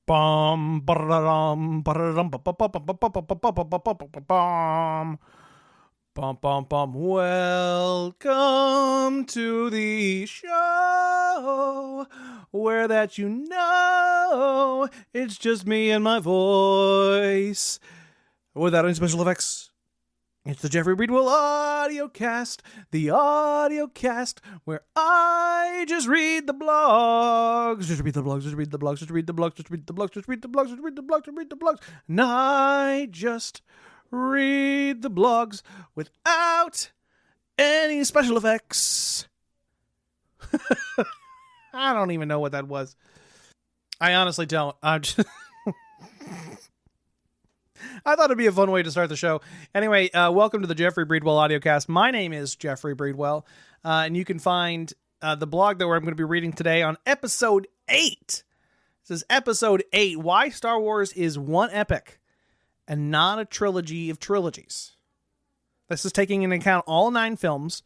Bum, ba-da-dum, ba-da-dum, ba-ba-ba-ba-ba-ba-ba-ba-ba-ba-bum. Bum, bum, bum. Welcome to the show where that it's just me and my voice without any special effects. It's the Geoffrey Breedwell audio cast, the audio cast where I just read the blogs, just read the blogs, just read the blogs, just read the blogs, just read the blogs, just read the blogs, just read the blogs, just read the blogs, and I just read the blogs without any special effects. I don't even know what that was. I honestly don't. I'm just... I thought it'd be a fun way to start the show. Anyway, welcome to the Geoffrey Breedwell audiocast. My name is Geoffrey Breedwell, and you can find the blog that I'm going to be reading today on episode 8. This is episode 8, Why Star Wars is One Epic and Not a Trilogy of Trilogies. This is taking into account all 9 films,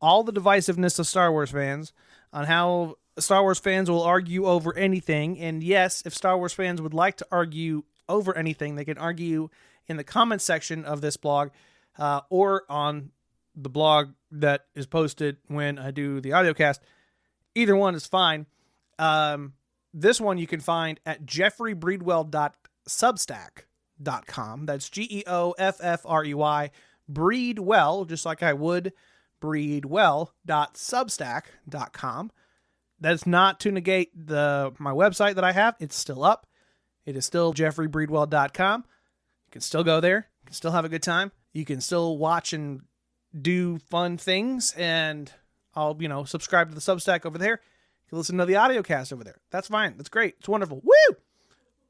all the divisiveness of Star Wars fans, on how Star Wars fans will argue over anything. And yes, if Star Wars fans would like to argue over anything, they can argue in the comments section of this blog or on the blog that is posted when I do the audiocast. Either one is fine. This one you can find at geoffreybreedwell.substack.com. That's Geoffrey, Breedwell, just like I would, breedwell.substack.com. That's not to negate my website that I have. It's still up. It is still geoffreybreedwell.com. You can still go there. You can still have a good time. You can still watch and do fun things. And I'll, subscribe to the Substack over there. You can listen to the audiocast over there. That's fine. That's great. It's wonderful. Woo!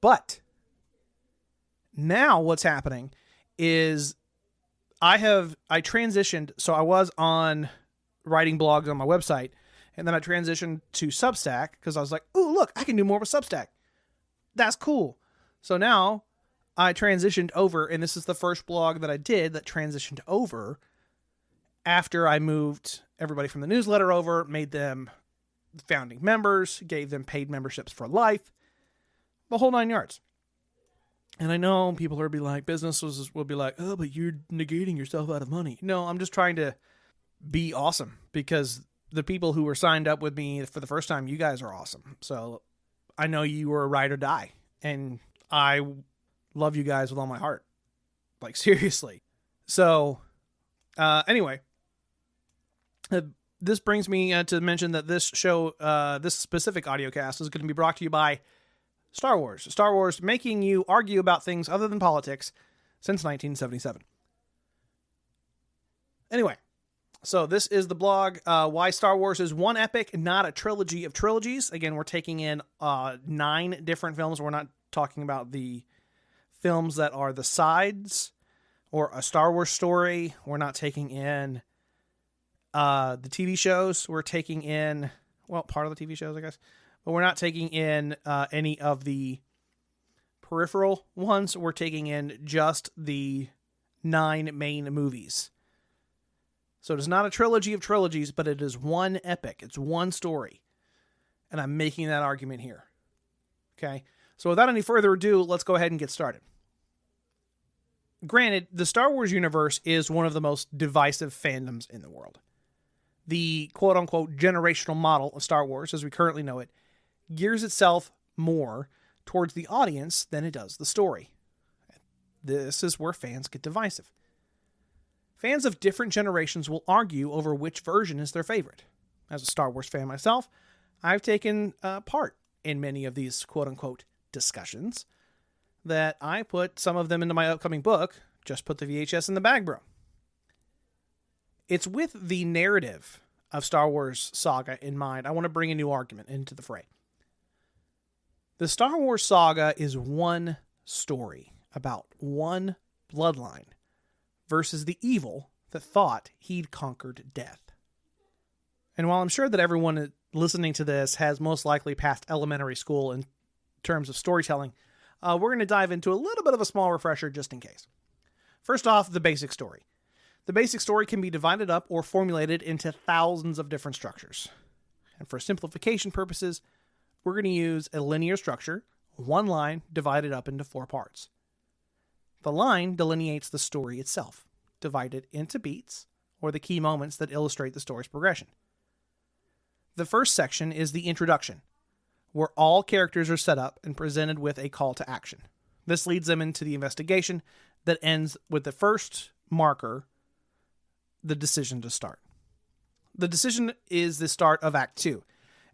But now what's happening is I transitioned. So I was on writing blogs on my website. And then I transitioned to Substack because I was like, ooh, look, I can do more with Substack. That's cool. So now I transitioned over, and this is the first blog that I did that transitioned over after I moved everybody from the newsletter over, made them founding members, gave them paid memberships for life, the whole 9 yards. And I know people will be like, businesses will be like, oh, but you're negating yourself out of money. No, I'm just trying to be awesome because the people who were signed up with me for the first time, you guys are awesome. So I know you were a ride or die, and I love you guys with all my heart. Like, seriously. So, anyway, this brings me to mention that this show, this specific audiocast is going to be brought to you by Star Wars. Star Wars making you argue about things other than politics since 1977. Anyway. So this is the blog, Why Star Wars is One Epic, Not a Trilogy of Trilogies. Again, we're taking in 9 different films. We're not talking about the films that are the sides or a Star Wars story. We're not taking in the TV shows. We're taking in, well, part of the TV shows, I guess. But we're not taking in any of the peripheral ones. We're taking in just the 9 main movies. So it is not a trilogy of trilogies, but it is one epic. It's one story. And I'm making that argument here. Okay? So without any further ado, let's go ahead and get started. Granted, the Star Wars universe is one of the most divisive fandoms in the world. The quote-unquote generational model of Star Wars, as we currently know it, gears itself more towards the audience than it does the story. This is where fans get divisive. Fans of different generations will argue over which version is their favorite. As a Star Wars fan myself, I've taken part in many of these quote-unquote discussions that I put some of them into my upcoming book, Just Put the VHS in the Bag, Bro. It's with the narrative of Star Wars saga in mind, I want to bring a new argument into the fray. The Star Wars saga is one story about one bloodline versus the evil that thought he'd conquered death. And while I'm sure that everyone listening to this has most likely passed elementary school in terms of storytelling, we're going to dive into a little bit of a small refresher just in case. First off, the basic story. The basic story can be divided up or formulated into thousands of different structures. And for simplification purposes, we're going to use a linear structure, one line divided up into 4 parts. The line delineates the story itself, divided into beats, or the key moments that illustrate the story's progression. The first section is the introduction, where all characters are set up and presented with a call to action. This leads them into the investigation that ends with the first marker, the decision to start. The decision is the start of Act 2,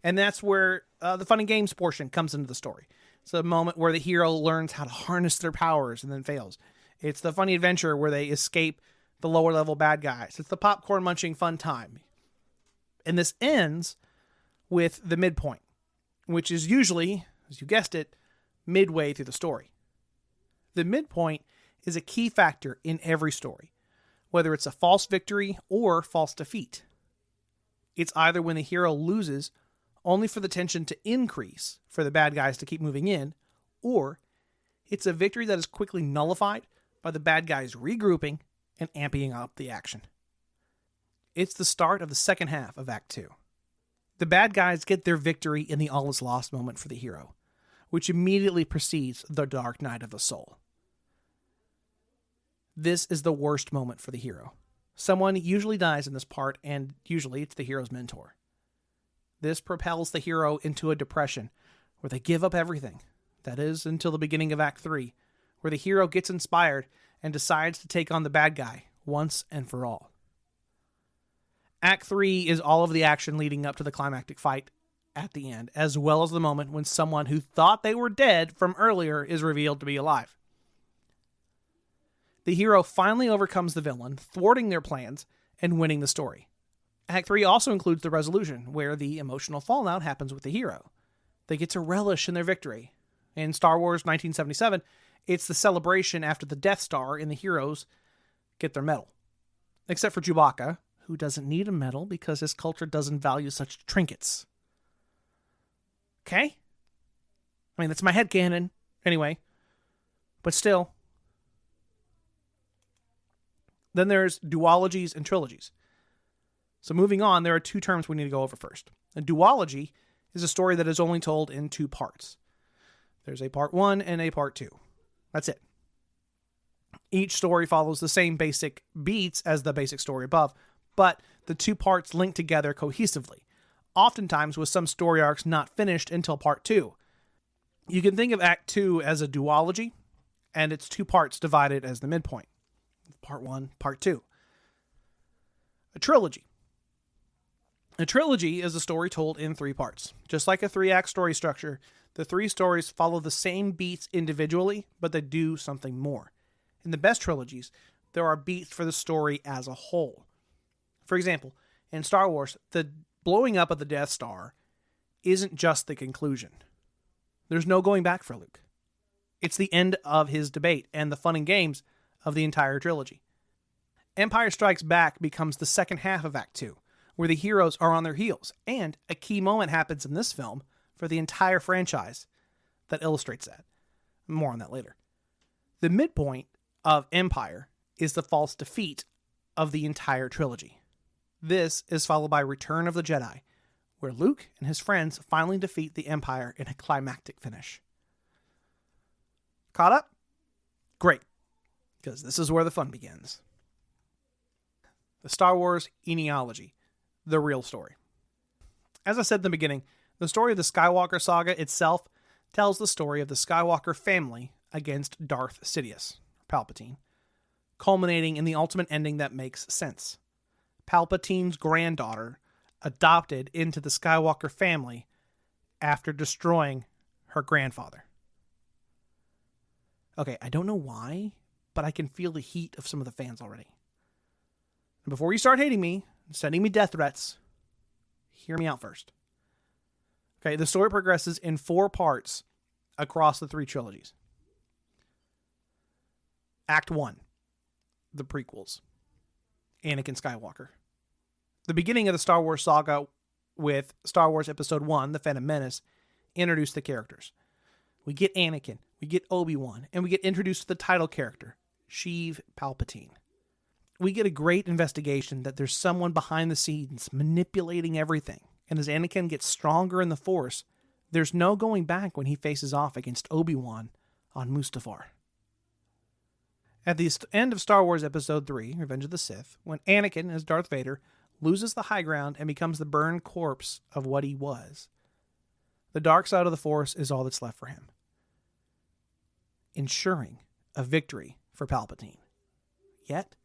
and that's where the fun and games portion comes into the story. It's a moment where the hero learns how to harness their powers and then fails. It's the funny adventure where they escape the lower level bad guys. It's the popcorn munching fun time. And this ends with the midpoint, which is usually, as you guessed it, midway through the story. The midpoint is a key factor in every story, whether it's a false victory or false defeat. It's either when the hero loses only for the tension to increase for the bad guys to keep moving in, or it's a victory that is quickly nullified by the bad guys regrouping and amping up the action. It's the start of the second half of Act 2. The bad guys get their victory in the all is lost moment for the hero, which immediately precedes the dark night of the soul. This is the worst moment for the hero. Someone usually dies in this part, and usually it's the hero's mentor. This propels the hero into a depression where they give up everything. That is, until the beginning of Act 3, where the hero gets inspired and decides to take on the bad guy once and for all. Act 3 is all of the action leading up to the climactic fight at the end, as well as the moment when someone who thought they were dead from earlier is revealed to be alive. The hero finally overcomes the villain, thwarting their plans and winning the story. Act 3 also includes the resolution, where the emotional fallout happens with the hero. They get to relish in their victory. In Star Wars 1977, it's the celebration after the Death Star and the heroes get their medal. Except for Chewbacca, who doesn't need a medal because his culture doesn't value such trinkets. Okay? I mean, that's my headcanon, anyway. But still. Then there's duologies and trilogies. So moving on, there are 2 terms we need to go over first. A duology is a story that is only told in 2 parts. There's a part 1 and a part 2. That's it. Each story follows the same basic beats as the basic story above, but the 2 parts link together cohesively, oftentimes with some story arcs not finished until part 2. You can think of Act 2 as a duology, and its 2 parts divided as the midpoint. Part 1, Part 2. A trilogy. A trilogy is a story told in 3 parts. Just like a 3-act story structure, the 3 stories follow the same beats individually, but they do something more. In the best trilogies, there are beats for the story as a whole. For example, in Star Wars, the blowing up of the Death Star isn't just the conclusion. There's no going back for Luke. It's the end of his debate and the fun and games of the entire trilogy. Empire Strikes Back becomes the second half of Act 2, where the heroes are on their heels, and a key moment happens in this film for the entire franchise that illustrates that. More on that later. The midpoint of Empire is the false defeat of the entire trilogy. This is followed by Return of the Jedi, where Luke and his friends finally defeat the Empire in a climactic finish. Caught up? Great, because this is where the fun begins. The Star Wars genealogy, the real story. As I said in the beginning, the story of the Skywalker saga itself tells the story of the Skywalker family against Darth Sidious, Palpatine, culminating in the ultimate ending that makes sense. Palpatine's granddaughter adopted into the Skywalker family after destroying her grandfather. Okay, I don't know why, but I can feel the heat of some of the fans already. And before you start hating me, sending me death threats, hear me out first. Okay, the story progresses in 4 parts across the 3 trilogies. Act 1, the prequels. Anakin Skywalker. The beginning of the Star Wars saga with Star Wars Episode 1, The Phantom Menace, introduced the characters. We get Anakin, we get Obi-Wan, and we get introduced to the title character, Sheev Palpatine. We get a great investigation that there's someone behind the scenes manipulating everything, and as Anakin gets stronger in the Force, There's no going back when he faces off against Obi-Wan on Mustafar. At the end of Star Wars Episode 3, Revenge of the Sith, when Anakin, as Darth Vader, loses the high ground and becomes the burned corpse of what he was, the dark side of the Force is all that's left for him, ensuring a victory for Palpatine. Yet,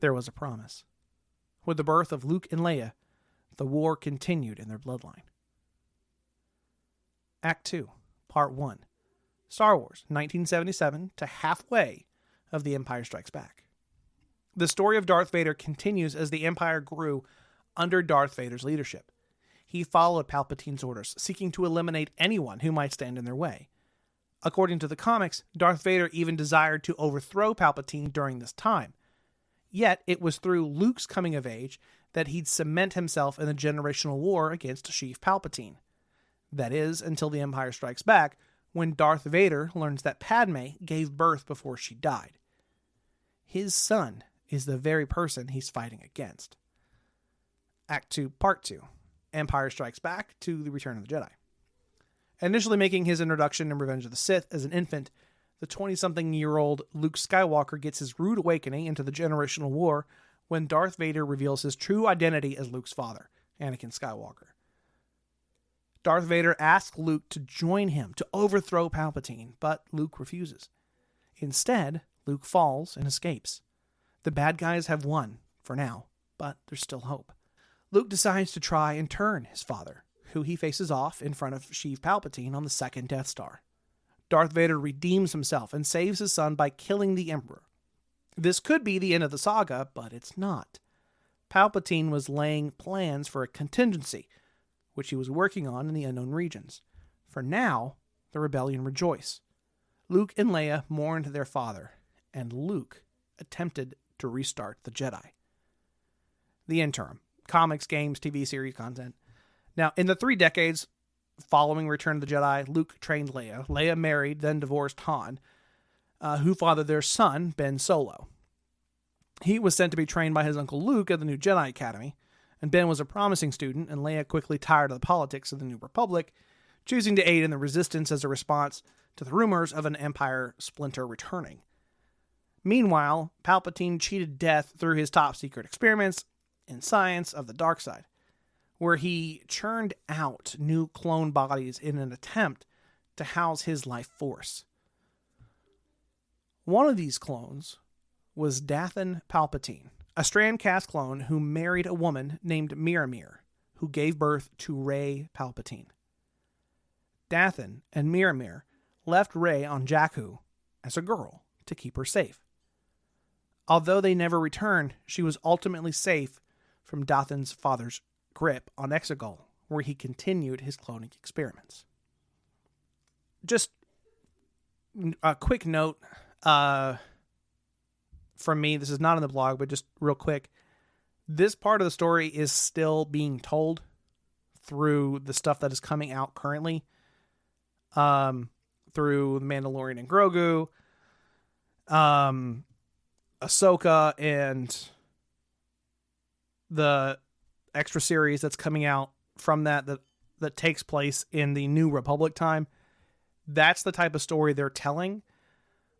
there was a promise. With the birth of Luke and Leia, the war continued in their bloodline. Act 2, Part 1. Star Wars, 1977 to halfway of The Empire Strikes Back. The story of Darth Vader continues as the Empire grew under Darth Vader's leadership. He followed Palpatine's orders, seeking to eliminate anyone who might stand in their way. According to the comics, Darth Vader even desired to overthrow Palpatine during this time. Yet, it was through Luke's coming of age that he'd cement himself in the generational war against Sheev Palpatine. That is, until The Empire Strikes Back, when Darth Vader learns that Padme gave birth before she died. His son is the very person he's fighting against. Act 2, Part 2. Empire Strikes Back to The Return of the Jedi. Initially making his introduction in Revenge of the Sith as an infant, the 20-something-year-old Luke Skywalker gets his rude awakening into the generational war when Darth Vader reveals his true identity as Luke's father, Anakin Skywalker. Darth Vader asks Luke to join him to overthrow Palpatine, but Luke refuses. Instead, Luke falls and escapes. The bad guys have won, for now, but there's still hope. Luke decides to try and turn his father, who he faces off in front of Sheev Palpatine on the second Death Star. Darth Vader redeems himself and saves his son by killing the Emperor. This could be the end of the saga, but it's not. Palpatine was laying plans for a contingency, which he was working on in the unknown regions. For now, the rebellion rejoice. Luke and Leia mourned their father, and Luke attempted to restart the Jedi. The interim. Comics, games, TV series content. Now, in the 3 decades following Return of the Jedi, Luke trained Leia. Leia married, then divorced Han, who fathered their son, Ben Solo. He was sent to be trained by his uncle Luke at the New Jedi Academy, and Ben was a promising student, and Leia quickly tired of the politics of the New Republic, choosing to aid in the resistance as a response to the rumors of an Empire splinter returning. Meanwhile, Palpatine cheated death through his top-secret experiments in science of the dark side, where he churned out new clone bodies in an attempt to house his life force. One of these clones was Dathan Palpatine, a Strand-cast clone who married a woman named Miramir, who gave birth to Rey Palpatine. Dathan and Miramir left Rey on Jakku as a girl to keep her safe. Although they never returned, she was ultimately safe from Dathan's father's grip on Exegol, where he continued his cloning experiments. Just a quick note from me, this is not in the blog, but just real quick. This part of the story is still being told through the stuff that is coming out currently, through The Mandalorian and Grogu, Ahsoka, and the extra series that's coming out from that takes place in the New Republic time. That's the type of story they're telling.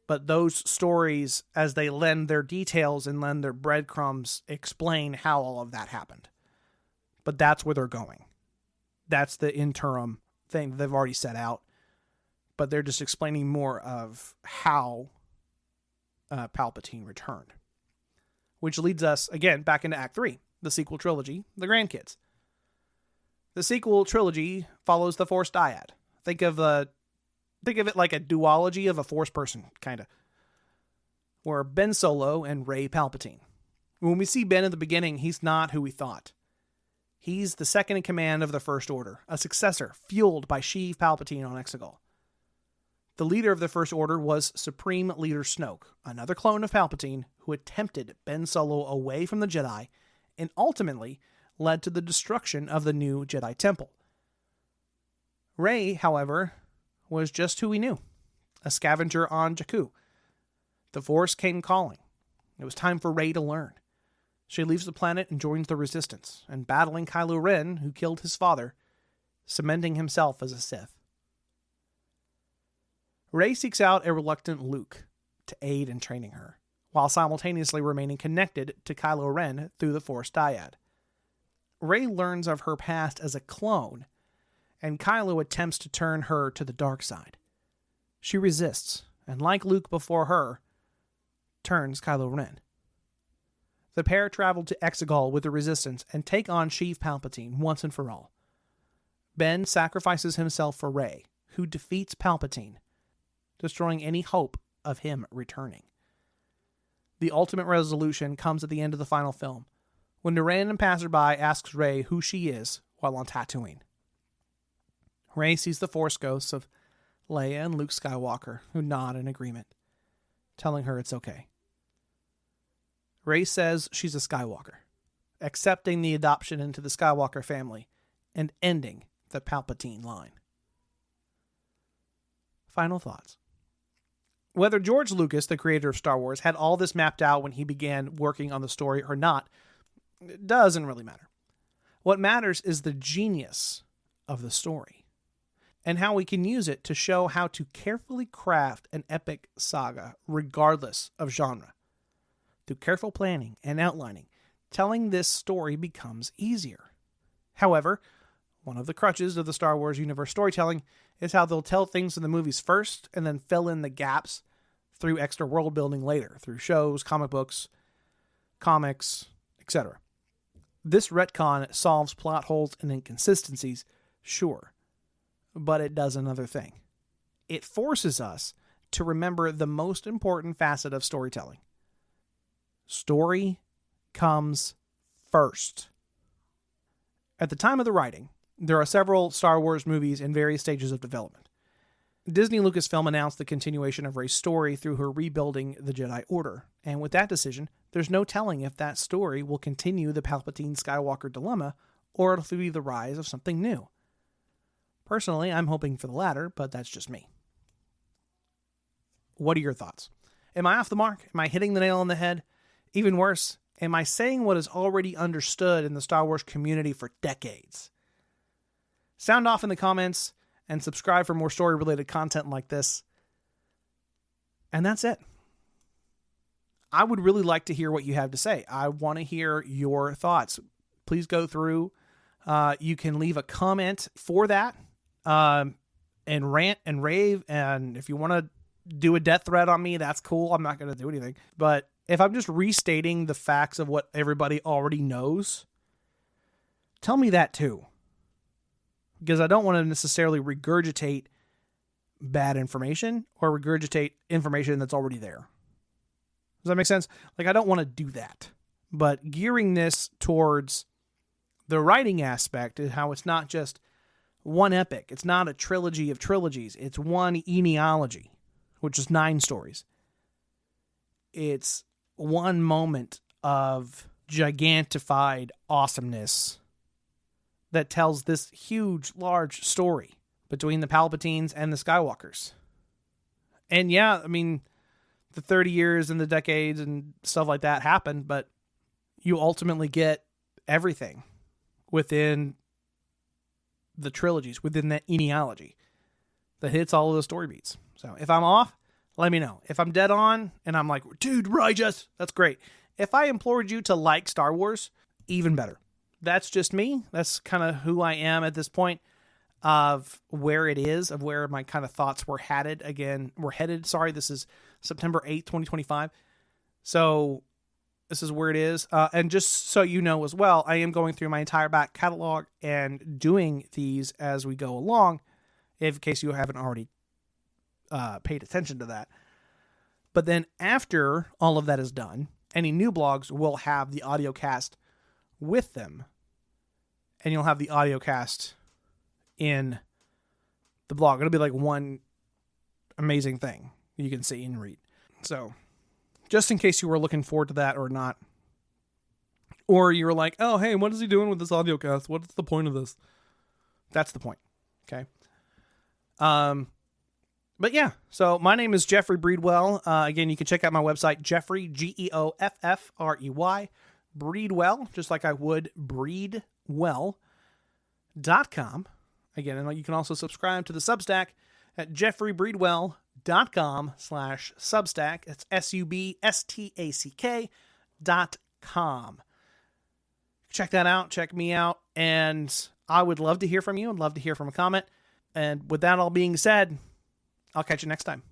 But those stories, as they lend their details and lend their breadcrumbs, explain how all of that happened. But that's where they're going. That's the interim thing that they've already set out. But they're just explaining more of how Palpatine returned. Which leads us, again, back into Act 3, the sequel trilogy, The Grandkids. The sequel trilogy follows the Force dyad. Think of it like a duology of a Force person, kind of. Where Ben Solo and Rey Palpatine. When we see Ben at the beginning, he's not who we thought. He's the second in command of the First Order, a successor fueled by Sheev Palpatine on Exegol. The leader of the First Order was Supreme Leader Snoke, another clone of Palpatine who attempted Ben Solo away from the Jedi and ultimately led to the destruction of the new Jedi Temple. Rey, however, was just who we knew, a scavenger on Jakku. The Force came calling. It was time for Rey to learn. She leaves the planet and joins the Resistance, and battling Kylo Ren, who killed his father, cementing himself as a Sith. Rey seeks out a reluctant Luke to aid in training her, while simultaneously remaining connected to Kylo Ren through the Force dyad. Rey learns of her past as a clone, and Kylo attempts to turn her to the dark side. She resists, and like Luke before her, turns Kylo Ren. The pair travel to Exegol with the Resistance and take on Sheev Palpatine once and for all. Ben sacrifices himself for Rey, who defeats Palpatine, destroying any hope of him returning. The ultimate resolution comes at the end of the final film, when a random passerby asks Rey who she is while on Tatooine. Rey sees the Force ghosts of Leia and Luke Skywalker, who nod in agreement, telling her it's okay. Rey says she's a Skywalker, accepting the adoption into the Skywalker family and ending the Palpatine line. Final thoughts. Whether George Lucas, the creator of Star Wars, had all this mapped out when he began working on the story or not, it doesn't really matter. What matters is the genius of the story, and how we can use it to show how to carefully craft an epic saga regardless of genre. Through careful planning and outlining, telling this story becomes easier. However, one of the crutches of the Star Wars universe storytelling is how they'll tell things in the movies first and then fill in the gaps through extra world building later, through shows, comic books, comics, etc. This retcon solves plot holes and inconsistencies, sure, but it does another thing. It forces us to remember the most important facet of storytelling. Story comes first. At the time of the writing, there are several Star Wars movies in various stages of development. Disney Lucasfilm announced the continuation of Rey's story through her rebuilding the Jedi Order, and with that decision, there's no telling if that story will continue the Palpatine-Skywalker dilemma, or it'll be the rise of something new. Personally, I'm hoping for the latter, but that's just me. What are your thoughts? Am I off the mark? Am I hitting the nail on the head? Even worse, am I saying what is already understood in the Star Wars community for decades? Sound off in the comments and subscribe for more story-related content like this. And that's it. I would really like to hear what you have to say. I want to hear your thoughts. Please go through. You can leave a comment for that and rant and rave. And if you want to do a death threat on me, that's cool. I'm not going to do anything. But if I'm just restating the facts of what everybody already knows, tell me that too. Because I don't want to necessarily regurgitate bad information or regurgitate information that's already there. Does that make sense? Like, I don't want to do that. But gearing this towards the writing aspect is how it's not just one epic. It's not a trilogy of trilogies. It's one genealogy, which is 9 stories. It's one moment of gigantified awesomeness that tells this huge, large story between the Palpatines and the Skywalkers. And yeah, I mean, the 30 years and the decades and stuff like that happened, but you ultimately get everything within the trilogies, within that genealogy that hits all of the story beats. So if I'm off, let me know. If I'm dead on and I'm like, dude, righteous, that's great. If I implored you to like Star Wars, even better. That's just me. That's kind of who I am at this point of where it is, of where my kind of thoughts were headed. This is September 8th, 2025. So this is where it is. And just so you know as well, I am going through my entire back catalog and doing these as we go along, in case you haven't already paid attention to that. But then after all of that is done, any new blogs will have the audio cast with them, and you'll have the audio cast in the blog. It'll be like one amazing thing you can see and read. So just in case you were looking forward to that or not, or you were like, oh, hey, what is he doing with this audio cast? What's the point of this? That's the point. Okay. But yeah, so my name is Geoffrey Breedwell. Again, you can check out my website, Geoffrey, Geoffrey, Breedwell, just like I would, breedwell.com. Again, and you can also subscribe to the Substack at jeffreyBreedwell.com/Substack. It's SUBSTACK.com. Check that out. Check me out. And I would love to hear from you. I'd love to hear from a comment. And with that all being said, I'll catch you next time.